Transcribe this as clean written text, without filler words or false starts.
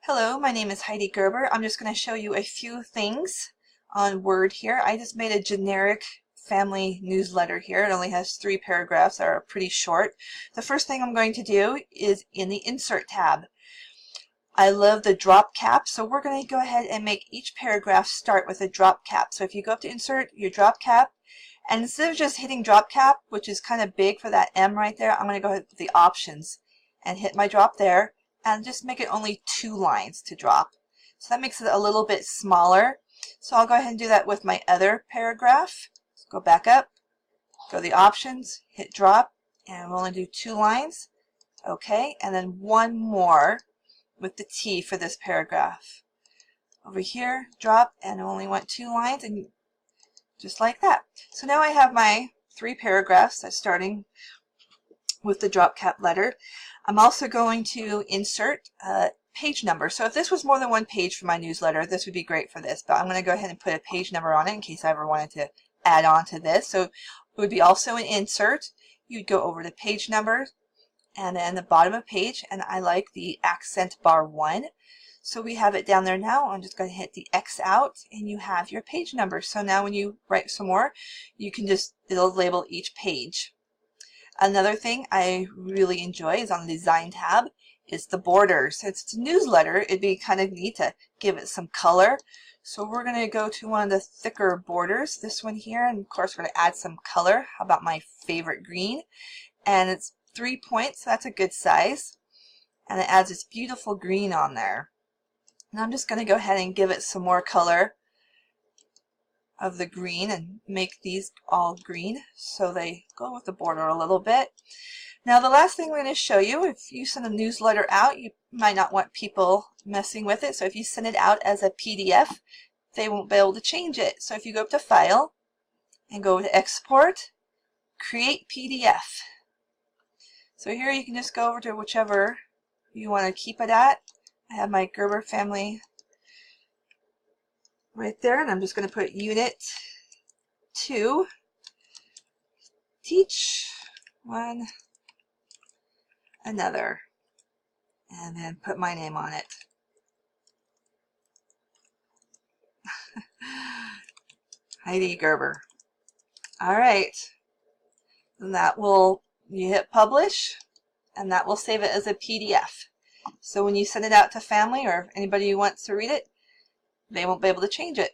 Hello, my name is Heidi Gerber. I'm just going to show you a few things on Word here. I just made a generic family newsletter here. It only has 3 paragraphs that are pretty short. The first thing I'm going to do is in the Insert tab. I love the drop cap, so we're going to go ahead and make each paragraph start with a drop cap. So if you go up to Insert, your drop cap, and instead of just hitting drop cap, which is kind of big for that M right there, I'm going to go ahead with the options and hit my drop there and just make it only 2 lines to drop. So that makes it a little bit smaller. So I'll go ahead and do that with my other paragraph. Let's go back up, go to the options, hit drop, and we'll only do 2 lines. Okay, and then one more with the T for this paragraph. Over here, drop, and I only want 2 lines, and just like that. So now I have my 3 paragraphs that's starting with the drop cap letter. I'm also going to insert a page number. So if this was more than 1 page for my newsletter, this would be great for this, but I'm going to go ahead and put a page number on it in case I ever wanted to add on to this. So it would be also an insert. You'd go over to page number and then the bottom of page, and I like the accent bar 1. So we have it down there now. I'm just going to hit the X out and you have your page number. So now when you write some more, you can it'll label each page. Another thing I really enjoy is on the Design tab is the borders. Since it's a newsletter, it'd be kind of neat to give it some color. So we're going to go to one of the thicker borders, this one here, and of course we're going to add some color. How about my favorite green? And it's 3 points, so that's a good size. And it adds this beautiful green on there. And I'm just going to go ahead and give it some more color of the green and make these all green so they go with the border a little bit. Now the last thing we're going to show you, if you send a newsletter out, you might not want people messing with it. So if you send it out as a PDF, they won't be able to change it. So if you go up to File and go to Export, Create PDF. So here you can just go over to whichever you want to keep it at. I have my Gerber family right there, and I'm just going to put Unit 2, Teach One Another, and then put my name on it. Heidi Gerber. Alright, and that will, you hit Publish, and that will save it as a PDF. So when you send it out to family or anybody who wants to read it, they won't be able to change it.